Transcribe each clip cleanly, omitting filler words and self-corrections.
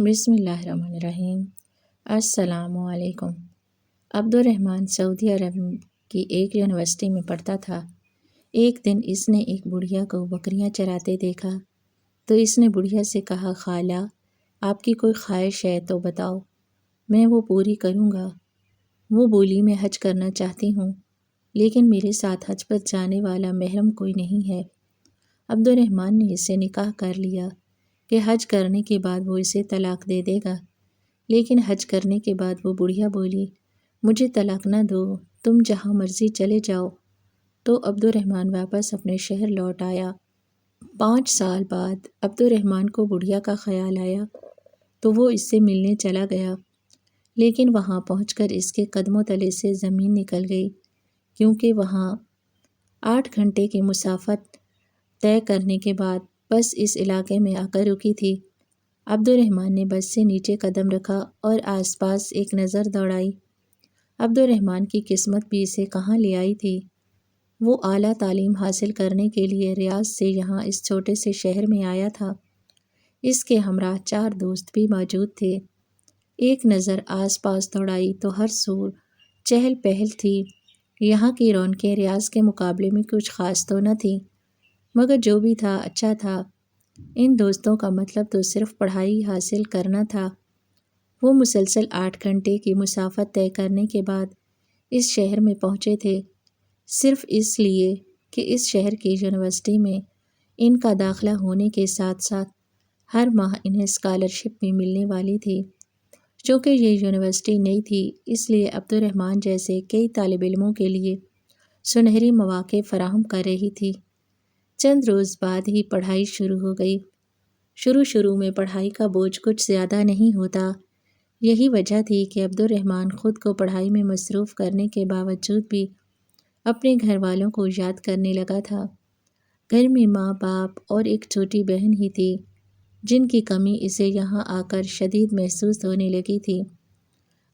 بسم اللہ الرحمن الرحیم۔ السلام علیکم۔ عبد الرحمن سعودی عرب کی ایک یونیورسٹی میں پڑھتا تھا۔ ایک دن اس نے ایک بڑھیا کو بکریاں چراتے دیکھا تو اس نے بڑھیا سے کہا، خالہ آپ کی کوئی خواہش ہے تو بتاؤ، میں وہ پوری کروں گا۔ وہ بولی، میں حج کرنا چاہتی ہوں لیکن میرے ساتھ حج پر جانے والا محرم کوئی نہیں ہے۔ عبد الرحمن نے اس سے نکاح کر لیا کہ حج کرنے کے بعد وہ اسے طلاق دے دے گا، لیکن حج کرنے کے بعد وہ بڑھیا بولی، مجھے طلاق نہ دو، تم جہاں مرضی چلے جاؤ۔ تو عبد الرحمن واپس اپنے شہر لوٹ آیا۔ 5 سال بعد عبد الرحمن کو بڑھیا کا خیال آیا تو وہ اس سے ملنے چلا گیا، لیکن وہاں پہنچ کر اس کے قدموں تلے سے زمین نکل گئی، کیونکہ وہاں 8 گھنٹے کی مسافت طے کرنے کے بعد بس اس علاقے میں آ کر رکی تھی۔ عبد الرحمن نے بس سے نیچے قدم رکھا اور آس پاس ایک نظر دوڑائی۔ عبد الرحمن کی قسمت بھی اسے کہاں لے آئی تھی۔ وہ اعلیٰ تعلیم حاصل کرنے کے لیے ریاض سے یہاں اس چھوٹے سے شہر میں آیا تھا۔ اس کے ہمراہ 4 دوست بھی موجود تھے۔ ایک نظر آس پاس دوڑائی تو ہر سو چہل پہل تھی۔ یہاں کی رونقیں ریاض کے مقابلے میں کچھ خاص تو نہ تھیں، مگر جو بھی تھا اچھا تھا۔ ان دوستوں کا مطلب تو صرف پڑھائی حاصل کرنا تھا۔ وہ مسلسل 8 گھنٹے کی مسافت طے کرنے کے بعد اس شہر میں پہنچے تھے، صرف اس لیے کہ اس شہر کی یونیورسٹی میں ان کا داخلہ ہونے کے ساتھ ساتھ ہر ماہ انہیں اسکالرشپ بھی ملنے والی تھی۔ چونکہ یہ یونیورسٹی نئی تھی، اس لیے عبد الرحمن جیسے کئی طالب علموں کے لیے سنہری مواقع فراہم کر رہی تھی۔ چند روز بعد ہی پڑھائی شروع ہو گئی۔ شروع میں پڑھائی کا بوجھ کچھ زیادہ نہیں ہوتا۔ یہی وجہ تھی کہ عبد الرحمن خود کو پڑھائی میں مصروف کرنے کے باوجود بھی اپنے گھر والوں کو یاد کرنے لگا تھا۔ گھر میں ماں باپ اور ایک چھوٹی بہن ہی تھی، جن کی کمی اسے یہاں آ کر شدید محسوس ہونے لگی تھی۔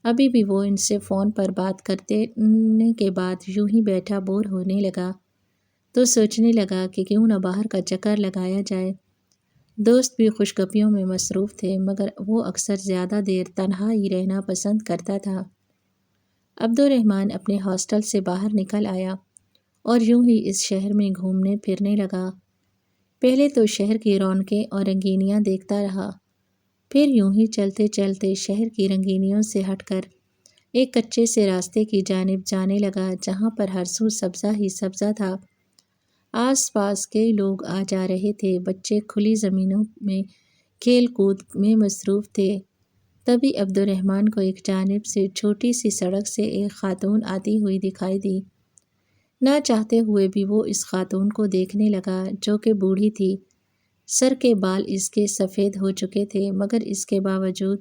ابھی بھی وہ ان سے فون پر بات کرنے کے بعد یوں ہی بیٹھا بور ہونے لگا تو سوچنے لگا کہ کیوں نہ باہر کا چکر لگایا جائے۔ دوست بھی خوش گپیوں میں مصروف تھے، مگر وہ اکثر زیادہ دیر تنہا ہی رہنا پسند کرتا تھا۔ عبد الرحمن اپنے ہاسٹل سے باہر نکل آیا اور یوں ہی اس شہر میں گھومنے پھرنے لگا۔ پہلے تو شہر کی رونقیں اور رنگینیاں دیکھتا رہا، پھر یوں ہی چلتے چلتے شہر کی رنگینیوں سے ہٹ کر ایک کچے سے راستے کی جانب جانے لگا، جہاں پر ہر سو سبزہ ہی سبزہ تھا۔ آس پاس کئی لوگ آ جا رہے تھے، بچے کھلی زمینوں میں کھیل کود میں مصروف تھے۔ تبھی عبد الرحمن کو ایک جانب سے چھوٹی سی سڑک سے ایک خاتون آتی ہوئی دکھائی دی۔ نہ چاہتے ہوئے بھی وہ اس خاتون کو دیکھنے لگا، جو کہ بوڑھی تھی۔ سر کے بال اس کے سفید ہو چکے تھے، مگر اس کے باوجود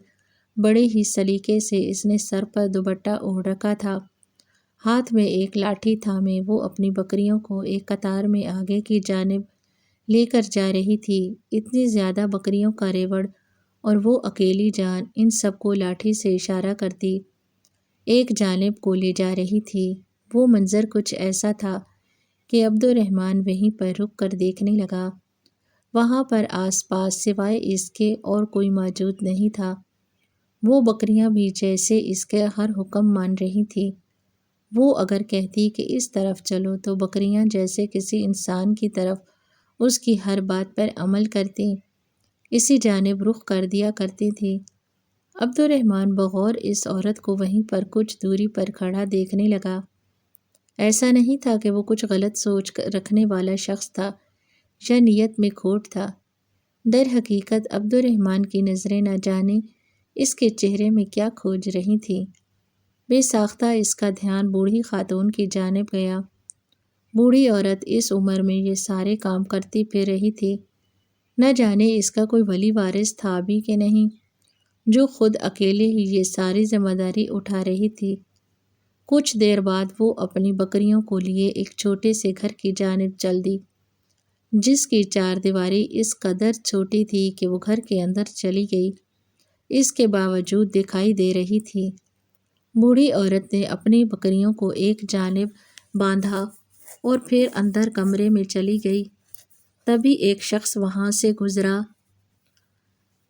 بڑے ہی سلیقے سے اس نے سر پر دوپٹہ اوڑھ رکھا تھا۔ ہاتھ میں ایک لاٹھی تھامے وہ اپنی بکریوں کو ایک قطار میں آگے کی جانب لے کر جا رہی تھی۔ اتنی زیادہ بکریوں کا ریوڑ اور وہ اکیلی جان ان سب کو لاٹھی سے اشارہ کرتی ایک جانب کو لے جا رہی تھی۔ وہ منظر کچھ ایسا تھا کہ عبد الرحمن وہیں پر رک کر دیکھنے لگا۔ وہاں پر آس پاس سوائے اس کے اور کوئی موجود نہیں تھا۔ وہ بکریاں بھی جیسے اس کے ہر حکم مان رہی تھی۔ وہ اگر کہتی کہ اس طرف چلو تو بکریاں جیسے کسی انسان کی طرف اس کی ہر بات پر عمل کرتی، اسی جانب رخ کر دیا کرتی تھی۔ عبد الرحمن بغور اس عورت کو وہیں پر کچھ دوری پر کھڑا دیکھنے لگا۔ ایسا نہیں تھا کہ وہ کچھ غلط سوچ رکھنے والا شخص تھا یا نیت میں کھوٹ تھا۔ در حقیقت عبد الرحمن کی نظریں نہ جانے اس کے چہرے میں کیا کھوج رہی تھیں۔ بے ساختہ اس کا دھیان بوڑھی خاتون کی جانب گیا۔ بوڑھی عورت اس عمر میں یہ سارے کام کرتی پھر رہی تھی، نہ جانے اس کا کوئی ولی وارث تھا بھی کہ نہیں، جو خود اکیلے ہی یہ ساری ذمہ داری اٹھا رہی تھی۔ کچھ دیر بعد وہ اپنی بکریوں کو لیے ایک چھوٹے سے گھر کی جانب چل دی، جس کی 4 دیواری اس قدر چھوٹی تھی کہ وہ گھر کے اندر چلی گئی، اس کے باوجود دکھائی دے رہی تھی۔ بوڑھی عورت نے اپنی بکریوں کو ایک جانب باندھا اور پھر اندر کمرے میں چلی گئی۔ تبھی ایک شخص وہاں سے گزرا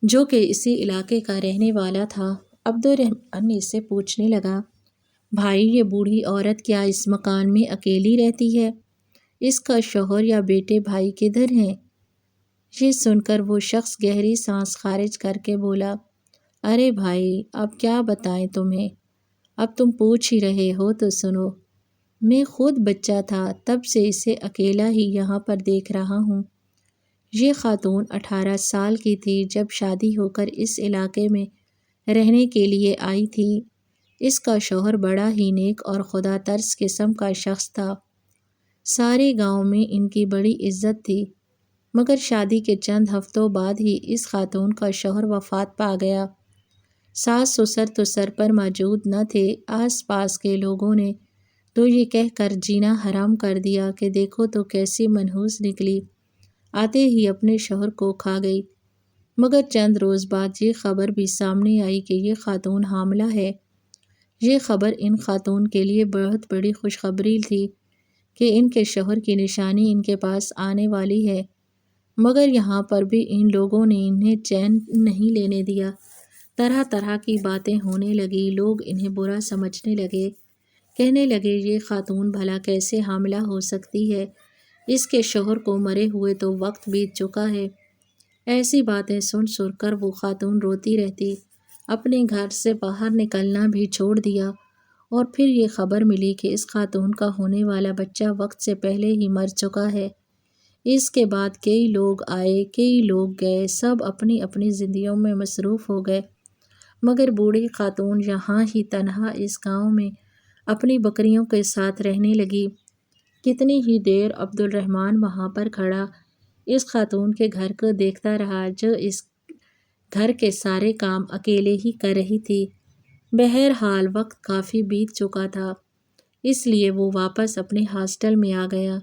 جو کہ اسی علاقے کا رہنے والا تھا۔ عبد الرحمن اس سے پوچھنے لگا، بھائی یہ بوڑھی عورت کیا اس مکان میں اکیلی رہتی ہے؟ اس کا شوہر یا بیٹے بھائی کدھر ہیں؟ یہ سن کر وہ شخص گہری سانس خارج کر کے بولا، ارے بھائی اب کیا بتائیں تمہیں، اب تم پوچھ ہی رہے ہو تو سنو۔ میں خود بچہ تھا تب سے اسے اکیلا ہی یہاں پر دیکھ رہا ہوں۔ یہ خاتون 18 سال کی تھی جب شادی ہو کر اس علاقے میں رہنے کے لیے آئی تھی۔ اس کا شوہر بڑا ہی نیک اور خدا ترس قسم کا شخص تھا۔ سارے گاؤں میں ان کی بڑی عزت تھی، مگر شادی کے چند ہفتوں بعد ہی اس خاتون کا شوہر وفات پا گیا۔ ساس سسر تو سر پر موجود نہ تھے۔ آس پاس کے لوگوں نے تو یہ کہہ کر جینا حرام کر دیا کہ دیکھو تو کیسی منحوس نکلی، آتے ہی اپنے شوہر کو کھا گئی۔ مگر چند روز بعد یہ خبر بھی سامنے آئی کہ یہ خاتون حاملہ ہے۔ یہ خبر ان خاتون کے لیے بہت بڑی خوشخبری تھی کہ ان کے شوہر کی نشانی ان کے پاس آنے والی ہے۔ مگر یہاں پر بھی ان لوگوں نے انہیں چین نہیں لینے دیا۔ طرح طرح کی باتیں ہونے لگی، لوگ انہیں برا سمجھنے لگے، کہنے لگے یہ خاتون بھلا کیسے حاملہ ہو سکتی ہے، اس کے شوہر کو مرے ہوئے تو وقت بیت چکا ہے۔ ایسی باتیں سن کر وہ خاتون روتی رہتی، اپنے گھر سے باہر نکلنا بھی چھوڑ دیا۔ اور پھر یہ خبر ملی کہ اس خاتون کا ہونے والا بچہ وقت سے پہلے ہی مر چکا ہے۔ اس کے بعد کئی لوگ آئے، کئی لوگ گئے، سب اپنی اپنی زندگیوں میں مصروف ہو گئے، مگر بوڑھی خاتون یہاں ہی تنہا اس گاؤں میں اپنی بکریوں کے ساتھ رہنے لگی۔ کتنی ہی دیر عبد الرحمن وہاں پر کھڑا اس خاتون کے گھر کو دیکھتا رہا، جو اس گھر کے سارے کام اکیلے ہی کر رہی تھی۔ بہرحال وقت کافی بیت چکا تھا، اس لیے وہ واپس اپنے ہاسٹل میں آ گیا۔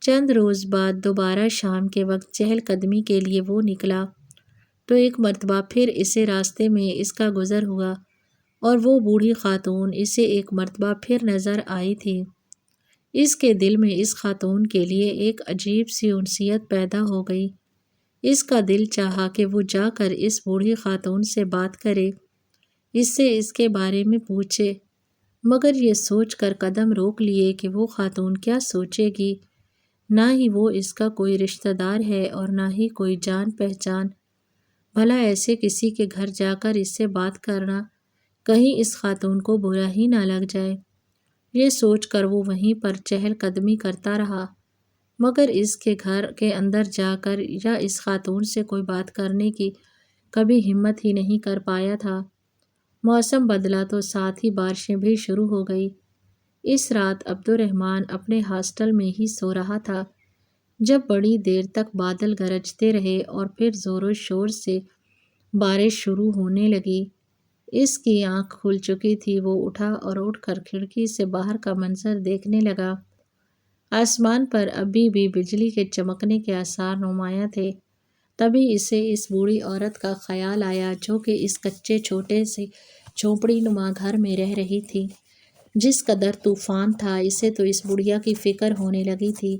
چند روز بعد دوبارہ شام کے وقت چہل قدمی کے لیے وہ نکلا تو ایک مرتبہ پھر اسے راستے میں اس کا گزر ہوا اور وہ بوڑھی خاتون اسے ایک مرتبہ پھر نظر آئی تھی۔ اس کے دل میں اس خاتون کے لیے ایک عجیب سی انسیت پیدا ہو گئی۔ اس کا دل چاہا کہ وہ جا کر اس بوڑھی خاتون سے بات کرے، اس سے اس کے بارے میں پوچھے، مگر یہ سوچ کر قدم روک لیے کہ وہ خاتون کیا سوچے گی۔ نہ ہی وہ اس کا کوئی رشتہ دار ہے اور نہ ہی کوئی جان پہچان، بھلا ایسے کسی کے گھر جا کر اس سے بات کرنا کہیں اس خاتون کو برا ہی نہ لگ جائے۔ یہ سوچ کر وہ وہیں پر چہل قدمی کرتا رہا، مگر اس کے گھر کے اندر جا کر یا اس خاتون سے کوئی بات کرنے کی کبھی ہمت ہی نہیں کر پایا تھا۔ موسم بدلا تو ساتھ ہی بارشیں بھی شروع ہو گئی۔ اس رات عبد الرحمن اپنے ہاسٹل میں ہی سو رہا تھا جب بڑی دیر تک بادل گرجتے رہے اور پھر زور و شور سے بارش شروع ہونے لگی۔ اس کی آنکھ کھل چکی تھی، وہ اٹھا اور اٹھ کر کھڑکی سے باہر کا منظر دیکھنے لگا۔ آسمان پر ابھی بھی بجلی کے چمکنے کے آثار نمایاں تھے۔ تبھی اسے اس بوڑھی عورت کا خیال آیا جو کہ اس کچے چھوٹے سے جھونپڑی نما گھر میں رہ رہی تھی۔ جس قدر طوفان تھا، اسے تو اس بڑھیا کی فکر ہونے لگی تھی۔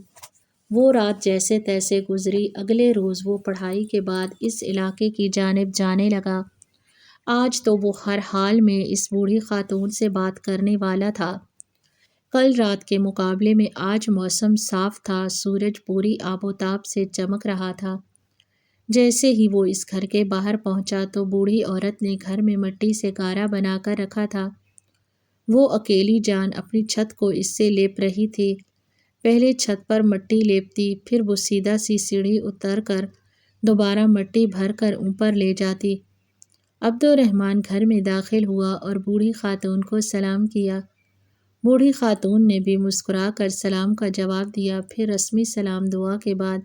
وہ رات جیسے تیسے گزری۔ اگلے روز وہ پڑھائی کے بعد اس علاقے کی جانب جانے لگا۔ آج تو وہ ہر حال میں اس بوڑھی خاتون سے بات کرنے والا تھا۔ کل رات کے مقابلے میں آج موسم صاف تھا، سورج پوری آب و تاب سے چمک رہا تھا۔ جیسے ہی وہ اس گھر کے باہر پہنچا تو بوڑھی عورت نے گھر میں مٹی سے گارا بنا کر رکھا تھا۔ وہ اکیلی جان اپنی چھت کو اس سے لیپ رہی تھی۔ پہلے چھت پر مٹی لیپتی، پھر وہ سیدھا سی سیڑھی اتر کر دوبارہ مٹی بھر کر اوپر لے جاتی۔ عبد الرحمن گھر میں داخل ہوا اور بوڑھی خاتون کو سلام کیا۔ بوڑھی خاتون نے بھی مسکرا کر سلام کا جواب دیا۔ پھر رسمی سلام دعا کے بعد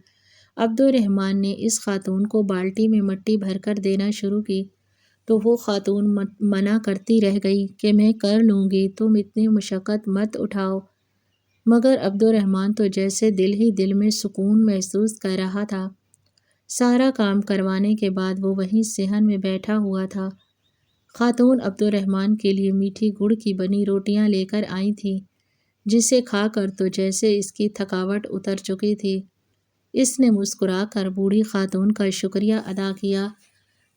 عبد الرحمن نے اس خاتون کو بالٹی میں مٹی بھر کر دینا شروع کی تو وہ خاتون منع کرتی رہ گئی کہ میں کر لوں گی، تم اتنی مشقت مت اٹھاؤ۔ مگر عبد الرحمن تو جیسے دل ہی دل میں سکون محسوس کر رہا تھا۔ سارا کام کروانے کے بعد وہ وہیں صحن میں بیٹھا ہوا تھا۔ خاتون عبد الرحمن کے لیے میٹھی گڑ کی بنی روٹیاں لے کر آئی تھیں، جسے کھا کر تو جیسے اس کی تھکاوٹ اتر چکی تھی۔ اس نے مسکرا کر بوڑھی خاتون کا شکریہ ادا کیا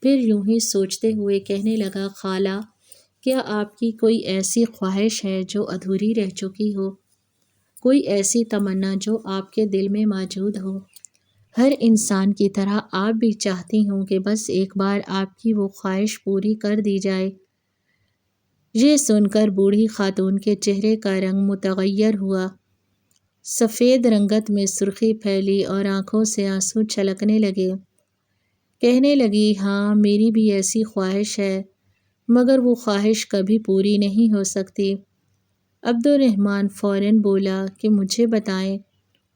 پھر یوں ہی سوچتے ہوئے کہنے لگا، خالہ، کیا آپ کی کوئی ایسی خواہش ہے جو ادھوری رہ چکی ہو؟ کوئی ایسی تمنا جو آپ کے دل میں موجود ہو؟ ہر انسان کی طرح آپ بھی چاہتی ہوں کہ بس ایک بار آپ کی وہ خواہش پوری کر دی جائے۔ یہ سن کر بوڑھی خاتون کے چہرے کا رنگ متغیر ہوا، سفید رنگت میں سرخی پھیلی اور آنکھوں سے آنسو چھلکنے لگے۔ کہنے لگی، ہاں، میری بھی ایسی خواہش ہے، مگر وہ خواہش کبھی پوری نہیں ہو سکتی۔ عبد الرحمن فوراً بولا کہ مجھے بتائیں،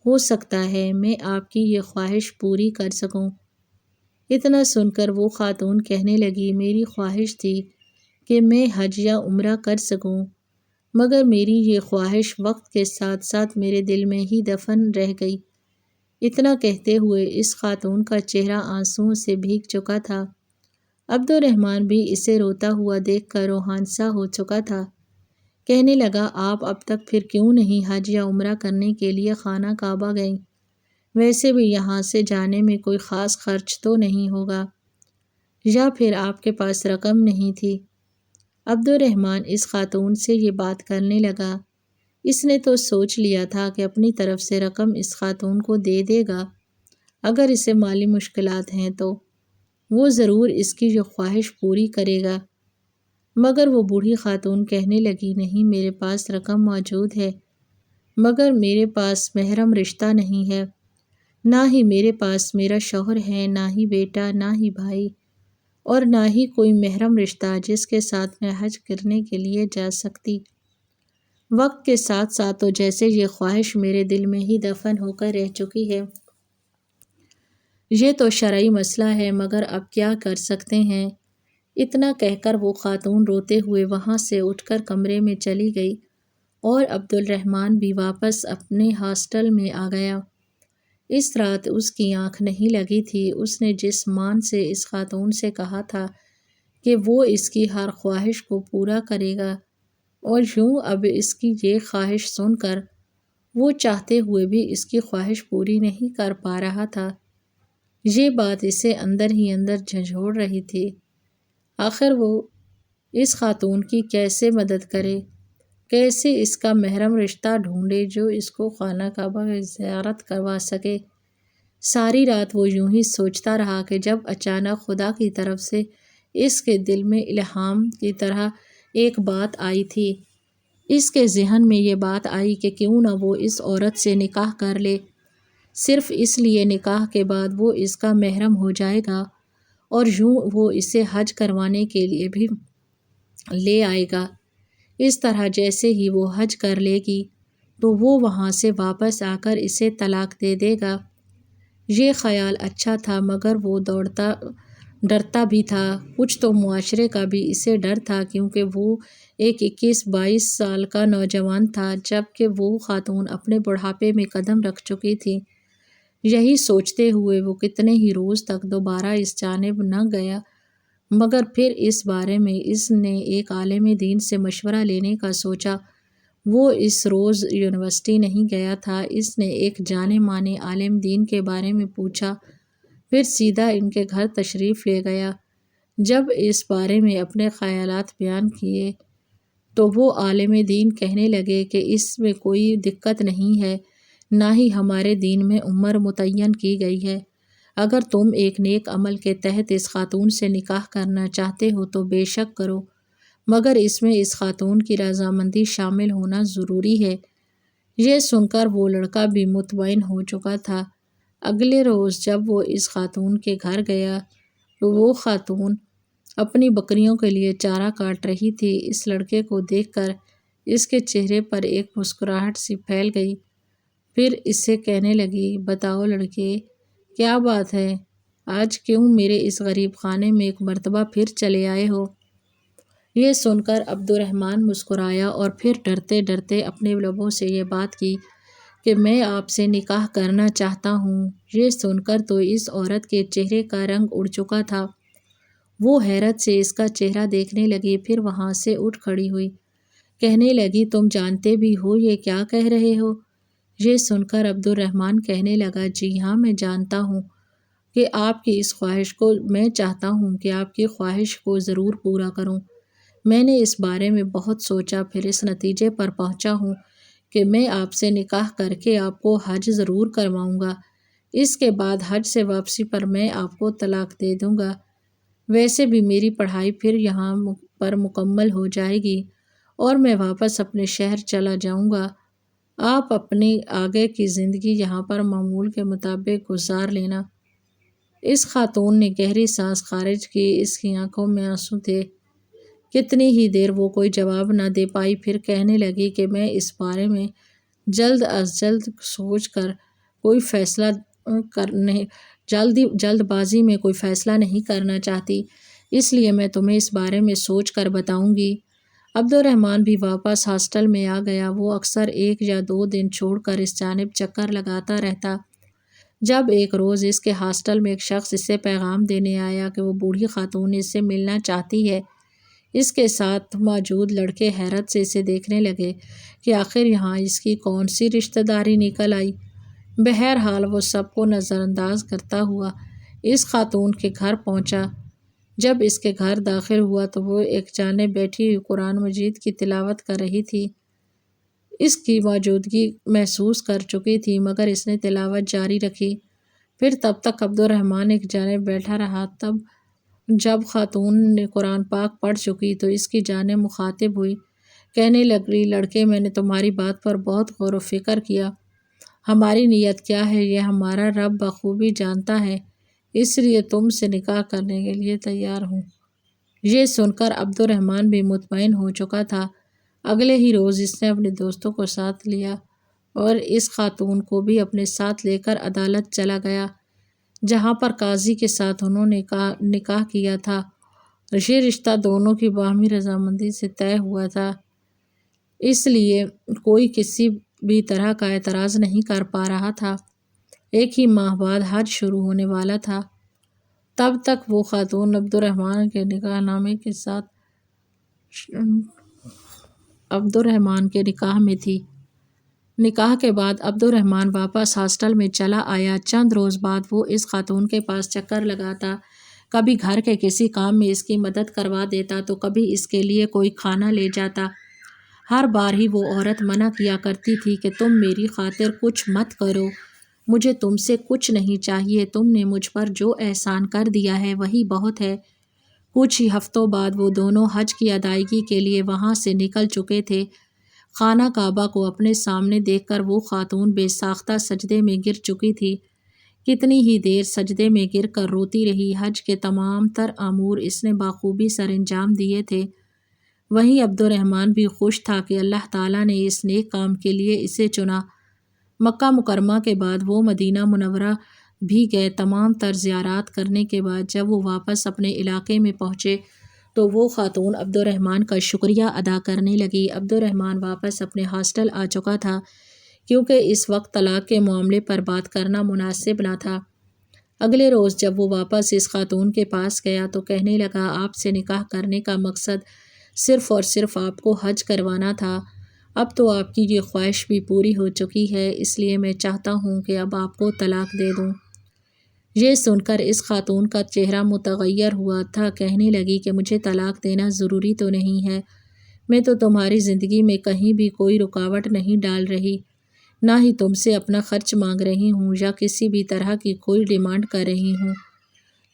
ہو سکتا ہے میں آپ کی یہ خواہش پوری کر سکوں۔ اتنا سن کر وہ خاتون کہنے لگی، میری خواہش تھی کہ میں حج یا عمرہ کر سکوں، مگر میری یہ خواہش وقت کے ساتھ ساتھ میرے دل میں ہی دفن رہ گئی۔ اتنا کہتے ہوئے اس خاتون کا چہرہ آنسوؤں سے بھیگ چکا تھا۔ عبد الرحمن بھی اسے روتا ہوا دیکھ کر روحان سا ہو چکا تھا۔ کہنے لگا، آپ اب تک پھر کیوں نہیں حج یا عمرہ کرنے کے لیے خانہ کعبہ گئیں؟ ویسے بھی یہاں سے جانے میں کوئی خاص خرچ تو نہیں ہوگا، یا پھر آپ کے پاس رقم نہیں تھی؟ عبد الرحمن اس خاتون سے یہ بات کرنے لگا۔ اس نے تو سوچ لیا تھا کہ اپنی طرف سے رقم اس خاتون کو دے دے گا۔ اگر اسے مالی مشکلات ہیں تو وہ ضرور اس کی جو خواہش پوری کرے گا۔ مگر وہ بوڑھی خاتون کہنے لگی، نہیں، میرے پاس رقم موجود ہے، مگر میرے پاس محرم رشتہ نہیں ہے، نہ ہی میرے پاس میرا شوہر ہے، نہ ہی بیٹا، نہ ہی بھائی، اور نہ ہی کوئی محرم رشتہ جس کے ساتھ میں حج کرنے کے لیے جا سکتی۔ وقت کے ساتھ ساتھ تو جیسے یہ خواہش میرے دل میں ہی دفن ہو کر رہ چکی ہے۔ یہ تو شرعی مسئلہ ہے، مگر اب کیا کر سکتے ہیں؟ اتنا کہہ کر وہ خاتون روتے ہوئے وہاں سے اٹھ کر کمرے میں چلی گئی اور عبد الرحمن بھی واپس اپنے ہاسٹل میں آ گیا۔ اس رات اس کی آنکھ نہیں لگی تھی۔ اس نے جس مان سے اس خاتون سے کہا تھا کہ وہ اس کی ہر خواہش کو پورا کرے گا، اور یوں اب اس کی یہ خواہش سن کر وہ چاہتے ہوئے بھی اس کی خواہش پوری نہیں کر پا رہا تھا۔ یہ بات اسے اندر ہی اندر جھنجھوڑ رہی تھی۔ آخر وہ اس خاتون کی کیسے مدد کرے، کیسے اس کا محرم رشتہ ڈھونڈے جو اس کو خانہ کعبہ کی زیارت کروا سکے۔ ساری رات وہ یوں ہی سوچتا رہا کہ جب اچانک خدا کی طرف سے اس کے دل میں الہام کی طرح ایک بات آئی تھی۔ اس کے ذہن میں یہ بات آئی کہ کیوں نہ وہ اس عورت سے نکاح کر لے، صرف اس لیے نکاح کے بعد وہ اس کا محرم ہو جائے گا، اور یوں وہ اسے حج کروانے کے لیے بھی لے آئے گا۔ اس طرح جیسے ہی وہ حج کر لے گی تو وہ وہاں سے واپس آ کر اسے طلاق دے دے گا۔ یہ خیال اچھا تھا، مگر وہ ڈرتا بھی تھا۔ کچھ تو معاشرے کا بھی اسے ڈر تھا، کیونکہ وہ ایک 21-22 سال کا نوجوان تھا، جبکہ وہ خاتون اپنے بڑھاپے میں قدم رکھ چکی تھی۔ یہی سوچتے ہوئے وہ کتنے ہی روز تک دوبارہ اس جانب نہ گیا، مگر پھر اس بارے میں اس نے ایک عالم دین سے مشورہ لینے کا سوچا۔ وہ اس روز یونیورسٹی نہیں گیا تھا۔ اس نے ایک جانے مانے عالم دین کے بارے میں پوچھا، پھر سیدھا ان کے گھر تشریف لے گیا۔ جب اس بارے میں اپنے خیالات بیان کیے تو وہ عالم دین کہنے لگے کہ اس میں کوئی دقت نہیں ہے، نہ ہی ہمارے دین میں عمر متعین کی گئی ہے۔ اگر تم ایک نیک عمل کے تحت اس خاتون سے نکاح کرنا چاہتے ہو تو بے شک کرو، مگر اس میں اس خاتون کی رضامندی شامل ہونا ضروری ہے۔ یہ سن کر وہ لڑکا بھی مطمئن ہو چکا تھا۔ اگلے روز جب وہ اس خاتون کے گھر گیا تو وہ خاتون اپنی بکریوں کے لیے چارہ کاٹ رہی تھی۔ اس لڑکے کو دیکھ کر اس کے چہرے پر ایک مسکراہٹ سی پھیل گئی۔ پھر اس سے کہنے لگی، بتاؤ لڑکے، کیا بات ہے؟ آج کیوں میرے اس غریب خانے میں ایک مرتبہ پھر چلے آئے ہو؟ یہ سن کر عبد الرحمن مسکرایا اور پھر ڈرتے ڈرتے اپنے لبوں سے یہ بات کی کہ میں آپ سے نکاح کرنا چاہتا ہوں۔ یہ سن کر تو اس عورت کے چہرے کا رنگ اڑ چکا تھا۔ وہ حیرت سے اس کا چہرہ دیکھنے لگی، پھر وہاں سے اٹھ کھڑی ہوئی، کہنے لگی، تم جانتے بھی ہو یہ کیا کہہ رہے ہو؟ یہ سن کر عبد الرحمن کہنے لگا، جی ہاں، میں جانتا ہوں، کہ آپ کی اس خواہش کو میں چاہتا ہوں کہ آپ کی خواہش کو ضرور پورا کروں۔ میں نے اس بارے میں بہت سوچا، پھر اس نتیجے پر پہنچا ہوں کہ میں آپ سے نکاح کر کے آپ کو حج ضرور کرواؤں گا۔ اس کے بعد حج سے واپسی پر میں آپ کو طلاق دے دوں گا۔ ویسے بھی میری پڑھائی پھر یہاں پر مکمل ہو جائے گی اور میں واپس اپنے شہر چلا جاؤں گا۔ آپ اپنی آگے کی زندگی یہاں پر معمول کے مطابق گزار لینا۔ اس خاتون نے گہری سانس خارج کی، اس کی آنکھوں میں آنسو تھے۔ کتنی ہی دیر وہ کوئی جواب نہ دے پائی، پھر کہنے لگی کہ میں اس بارے میں جلد از جلد سوچ کر کوئی فیصلہ جلد بازی میں کوئی فیصلہ نہیں کرنا چاہتی، اس لیے میں تمہیں اس بارے میں سوچ کر بتاؤں گی۔ عبد الرحمن بھی واپس ہاسٹل میں آ گیا۔ وہ اکثر 1 یا 2 دن چھوڑ کر اس جانب چکر لگاتا رہتا۔ جب ایک روز اس کے ہاسٹل میں ایک شخص اسے پیغام دینے آیا کہ وہ بوڑھی خاتون اس سے ملنا چاہتی ہے، اس کے ساتھ موجود لڑکے حیرت سے اسے دیکھنے لگے کہ آخر یہاں اس کی کون سی رشتہ داری نکل آئی۔ بہرحال وہ سب کو نظر انداز کرتا ہوا اس خاتون کے گھر پہنچا۔ جب اس کے گھر داخل ہوا تو وہ ایک جانب بیٹھی ہوئی قرآن مجید کی تلاوت کر رہی تھی۔ اس کی موجودگی محسوس کر چکی تھی مگر اس نے تلاوت جاری رکھی۔ پھر تب تک عبد الرحمن ایک جانب بیٹھا رہا۔ تب جب خاتون نے قرآن پاک پڑھ چکی تو اس کی جانب مخاطب ہوئی، کہنے لگی، لڑکے، میں نے تمہاری بات پر بہت غور و فکر کیا۔ ہماری نیت کیا ہے یہ ہمارا رب بخوبی جانتا ہے، اس لیے تم سے نکاح کرنے کے لیے تیار ہوں۔ یہ سن کر عبد الرحمن بھی مطمئن ہو چکا تھا۔ اگلے ہی روز اس نے اپنے دوستوں کو ساتھ لیا اور اس خاتون کو بھی اپنے ساتھ لے کر عدالت چلا گیا، جہاں پر قاضی کے ساتھ انہوں نے نکاح کیا تھا۔ یہ رشتہ دونوں کی باہمی رضامندی سے طے ہوا تھا، اس لیے کوئی کسی بھی طرح کا اعتراض نہیں کر پا رہا تھا۔ 1 ہی ماہ بعد حج شروع ہونے والا تھا۔ تب تک وہ خاتون عبد الرحمن کے نکاح نامے کے ساتھ عبد الرحمن کے نکاح میں تھی۔ نکاح کے بعد عبد الرحمن واپس ہاسٹل میں چلا آیا۔ چند روز بعد وہ اس خاتون کے پاس چکر لگاتا، کبھی گھر کے کسی کام میں اس کی مدد کروا دیتا تو کبھی اس کے لیے کوئی کھانا لے جاتا۔ ہر بار ہی وہ عورت منع کیا کرتی تھی کہ تم میری خاطر کچھ مت کرو، مجھے تم سے کچھ نہیں چاہیے، تم نے مجھ پر جو احسان کر دیا ہے وہی بہت ہے۔ کچھ ہی ہفتوں بعد وہ دونوں حج کی ادائیگی کے لیے وہاں سے نکل چکے تھے۔ خانہ کعبہ کو اپنے سامنے دیکھ کر وہ خاتون بے ساختہ سجدے میں گر چکی تھی۔ کتنی ہی دیر سجدے میں گر کر روتی رہی۔ حج کے تمام تر امور اس نے بخوبی سر انجام دیے تھے۔ وہیں عبد الرحمن بھی خوش تھا کہ اللہ تعالیٰ نے اس نیک کام کے لیے اسے چنا۔ مکہ مکرمہ کے بعد وہ مدینہ منورہ بھی گئے۔ تمام تر زیارات کرنے کے بعد جب وہ واپس اپنے علاقے میں پہنچے تو وہ خاتون عبد الرحمن کا شکریہ ادا کرنے لگی۔ عبد الرحمن واپس اپنے ہاسٹل آ چکا تھا کیونکہ اس وقت طلاق کے معاملے پر بات کرنا مناسب نہ تھا۔ اگلے روز جب وہ واپس اس خاتون کے پاس گیا تو کہنے لگا، آپ سے نکاح کرنے کا مقصد صرف اور صرف آپ کو حج کروانا تھا۔ اب تو آپ کی یہ خواہش بھی پوری ہو چکی ہے، اس لیے میں چاہتا ہوں کہ اب آپ کو طلاق دے دوں۔ یہ سن کر اس خاتون کا چہرہ متغیر ہوا تھا۔ کہنے لگی کہ مجھے طلاق دینا ضروری تو نہیں ہے، میں تو تمہاری زندگی میں کہیں بھی کوئی رکاوٹ نہیں ڈال رہی، نہ ہی تم سے اپنا خرچ مانگ رہی ہوں یا کسی بھی طرح کی کوئی ڈیمانڈ کر رہی ہوں۔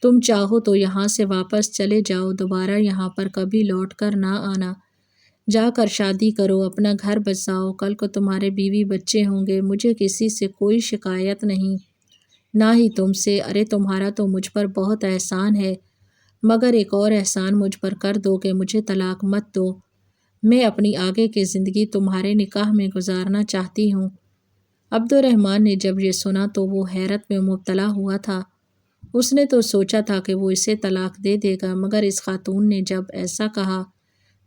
تم چاہو تو یہاں سے واپس چلے جاؤ، دوبارہ یہاں پر کبھی لوٹ کر نہ آنا، جا کر شادی کرو، اپنا گھر بساؤ، کل کو تمہارے بیوی بچے ہوں گے، مجھے کسی سے کوئی شکایت نہیں، نہ ہی تم سے۔ ارے تمہارا تو مجھ پر بہت احسان ہے، مگر ایک اور احسان مجھ پر کر دو کہ مجھے طلاق مت دو، میں اپنی آگے کی زندگی تمہارے نکاح میں گزارنا چاہتی ہوں۔ عبد الرحمن نے جب یہ سنا تو وہ حیرت میں مبتلا ہوا تھا۔ اس نے تو سوچا تھا کہ وہ اسے طلاق دے دے گا، مگر اس خاتون نے جب ایسا کہا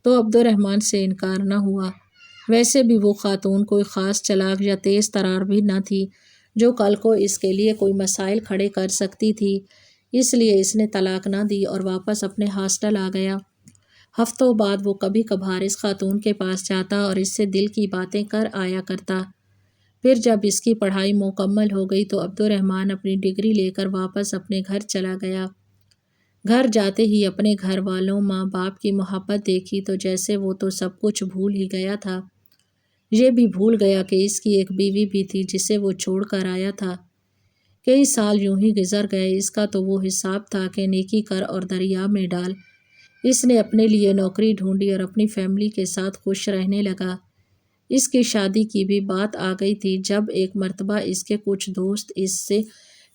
تو عبد الرحمن سے انکار نہ ہوا۔ ویسے بھی وہ خاتون کوئی خاص چالاک یا تیز ترار بھی نہ تھی جو کل کو اس کے لیے کوئی مسائل کھڑے کر سکتی تھی، اس لیے اس نے طلاق نہ دی اور واپس اپنے ہاسٹل آ گیا۔ ہفتوں بعد وہ کبھی کبھار اس خاتون کے پاس جاتا اور اس سے دل کی باتیں کر آیا کرتا۔ پھر جب اس کی پڑھائی مکمل ہو گئی تو عبد الرحمن اپنی ڈگری لے کر واپس اپنے گھر چلا گیا۔ گھر جاتے ہی اپنے گھر والوں ماں باپ کی محبت دیکھی تو جیسے وہ تو سب کچھ بھول ہی گیا تھا، یہ بھی بھول گیا کہ اس کی ایک بیوی بھی تھی جسے وہ چھوڑ کر آیا تھا۔ کئی سال یوں ہی گزر گئے۔ اس کا تو وہ حساب تھا کہ نیکی کر اور دریا میں ڈال۔ اس نے اپنے لیے نوکری ڈھونڈی اور اپنی فیملی کے ساتھ خوش رہنے لگا۔ اس کی شادی کی بھی بات آ گئی تھی جب ایک مرتبہ اس کے کچھ دوست اس سے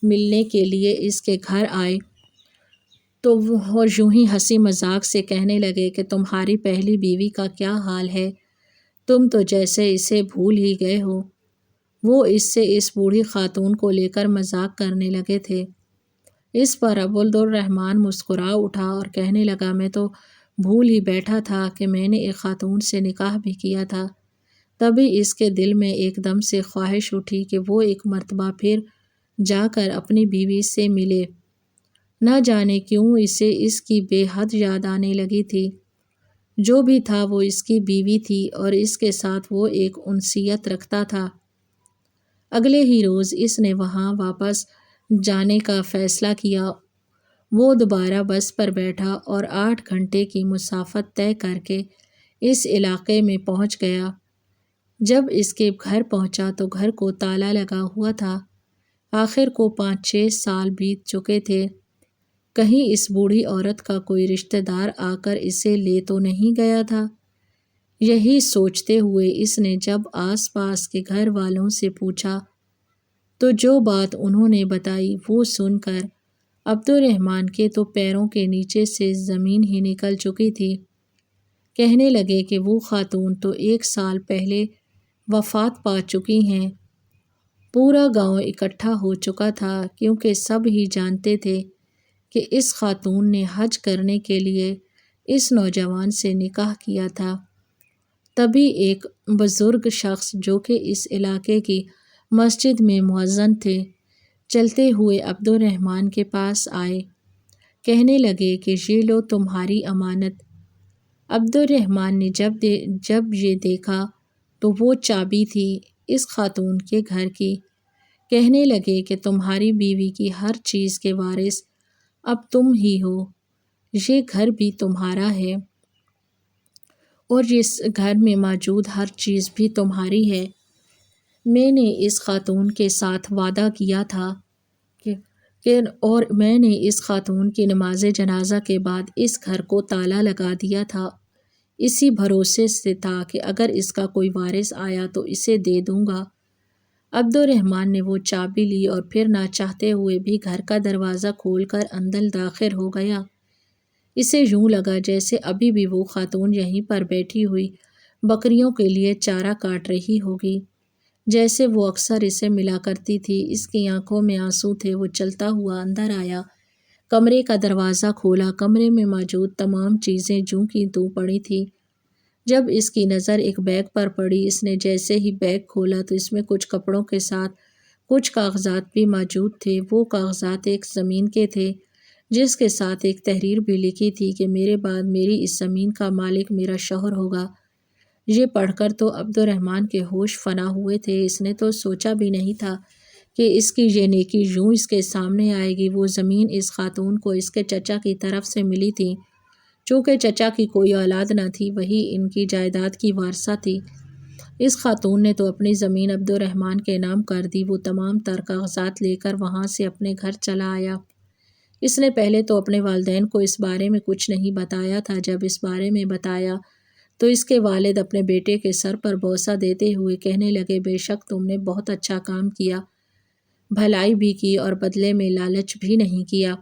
ملنے کے لیے اس کے گھر آئے تو وہ یوں ہی ہنسی مذاق سے کہنے لگے کہ تمہاری پہلی بیوی کا کیا حال ہے، تم تو جیسے اسے بھول ہی گئے ہو۔ وہ اس سے اس بوڑھی خاتون کو لے کر مذاق کرنے لگے تھے۔ اس پر عبد الرحمن مسکرا اٹھا اور کہنے لگا میں تو بھول ہی بیٹھا تھا کہ میں نے ایک خاتون سے نکاح بھی کیا تھا۔ تبھی اس کے دل میں ایک دم سے خواہش اٹھی کہ وہ ایک مرتبہ پھر جا کر اپنی بیوی سے ملے۔ نہ جانے کیوں اسے اس کی بے حد یاد آنے لگی تھی۔ جو بھی تھا وہ اس کی بیوی تھی اور اس کے ساتھ وہ ایک انسیت رکھتا تھا۔ اگلے ہی روز اس نے وہاں واپس جانے کا فیصلہ کیا۔ وہ دوبارہ بس پر بیٹھا اور 8 گھنٹے کی مسافت طے کر کے اس علاقے میں پہنچ گیا۔ جب اس کے گھر پہنچا تو گھر کو تالا لگا ہوا تھا۔ آخر کو 5-6 سال بیت چکے تھے۔ کہیں اس بوڑھی عورت کا کوئی رشتہ دار آ کر اسے لے تو نہیں گیا تھا۔ یہی سوچتے ہوئے اس نے جب آس پاس کے گھر والوں سے پوچھا تو جو بات انہوں نے بتائی وہ سن کر عبد الرحمن کے تو پیروں کے نیچے سے زمین ہی نکل چکی تھی۔ کہنے لگے کہ وہ خاتون تو 1 سال پہلے وفات پا چکی ہیں۔ پورا گاؤں اکٹھا ہو چکا تھا کیونکہ سب ہی جانتے تھے کہ اس خاتون نے حج کرنے کے لیے اس نوجوان سے نکاح کیا تھا۔ تبھی ایک بزرگ شخص جو کہ اس علاقے کی مسجد میں مؤذن تھے چلتے ہوئے عبد الرحمن کے پاس آئے۔ کہنے لگے کہ یہ لو تمہاری امانت۔ عبد الرحمن نے جب یہ دیکھا تو وہ چابی تھی اس خاتون کے گھر کی۔ کہنے لگے کہ تمہاری بیوی کی ہر چیز کے وارث اب تم ہی ہو، یہ گھر بھی تمہارا ہے اور اس گھر میں موجود ہر چیز بھی تمہاری ہے۔ میں نے اس خاتون کے ساتھ وعدہ کیا تھا اور میں نے اس خاتون کی نماز جنازہ کے بعد اس گھر کو تالا لگا دیا تھا، اسی بھروسے سے تھا کہ اگر اس کا کوئی وارث آیا تو اسے دے دوں گا۔ عبد الرحمن نے وہ چابی لی اور پھر نہ چاہتے ہوئے بھی گھر کا دروازہ کھول کر اندر داخل ہو گیا۔ اسے یوں لگا جیسے ابھی بھی وہ خاتون یہیں پر بیٹھی ہوئی بکریوں کے لیے چارہ کاٹ رہی ہوگی، جیسے وہ اکثر اسے ملا کرتی تھی۔ اس کی آنکھوں میں آنسو تھے۔ وہ چلتا ہوا اندر آیا، کمرے کا دروازہ کھولا۔ کمرے میں موجود تمام چیزیں جوں کی توں پڑی تھیں۔ جب اس کی نظر ایک بیگ پر پڑی، اس نے جیسے ہی بیگ کھولا تو اس میں کچھ کپڑوں کے ساتھ کچھ کاغذات بھی موجود تھے۔ وہ کاغذات ایک زمین کے تھے جس کے ساتھ ایک تحریر بھی لکھی تھی کہ میرے بعد میری اس زمین کا مالک میرا شوہر ہوگا۔ یہ پڑھ کر تو عبد الرحمن کے ہوش فنا ہوئے تھے۔ اس نے تو سوچا بھی نہیں تھا کہ اس کی یہ نیکی یوں اس کے سامنے آئے گی۔ وہ زمین اس خاتون کو اس کے چچا کی طرف سے ملی تھی۔ چونکہ چچا کی کوئی اولاد نہ تھی، وہی ان کی جائیداد کی وارثہ تھی۔ اس خاتون نے تو اپنی زمین عبد الرحمن کے نام کر دی۔ وہ تمام تر کاغذات لے کر وہاں سے اپنے گھر چلا آیا۔ اس نے پہلے تو اپنے والدین کو اس بارے میں کچھ نہیں بتایا تھا۔ جب اس بارے میں بتایا تو اس کے والد اپنے بیٹے کے سر پر بوسہ دیتے ہوئے کہنے لگے بے شک تم نے بہت اچھا کام کیا، بھلائی بھی کی اور بدلے میں لالچ بھی نہیں کیا۔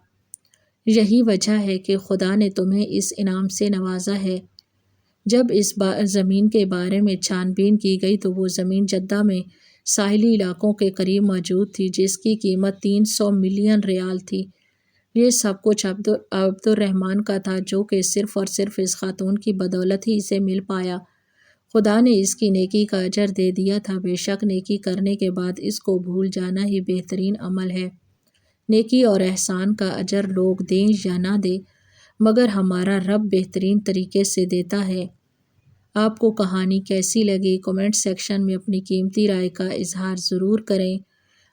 یہی وجہ ہے کہ خدا نے تمہیں اس انعام سے نوازا ہے۔ جب اس زمین کے بارے میں چھان بین کی گئی تو وہ زمین جدہ میں ساحلی علاقوں کے قریب موجود تھی جس کی قیمت 300 ملین ریال تھی۔ یہ سب کچھ عبد الرحمن کا تھا جو کہ صرف اور صرف اس خاتون کی بدولت ہی اسے مل پایا۔ خدا نے اس کی نیکی کا اجر دے دیا تھا۔ بے شک نیکی کرنے کے بعد اس کو بھول جانا ہی بہترین عمل ہے۔ نیکی اور احسان کا اجر لوگ دیں یا نہ دیں مگر ہمارا رب بہترین طریقے سے دیتا ہے۔ آپ کو کہانی کیسی لگی کمنٹ سیکشن میں اپنی قیمتی رائے کا اظہار ضرور کریں۔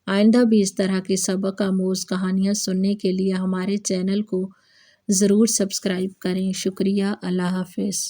آئندہ بھی اس طرح کی سبق آموز کہانیاں سننے کے لیے ہمارے چینل کو ضرور سبسکرائب کریں۔ شکریہ۔ اللہ حافظ۔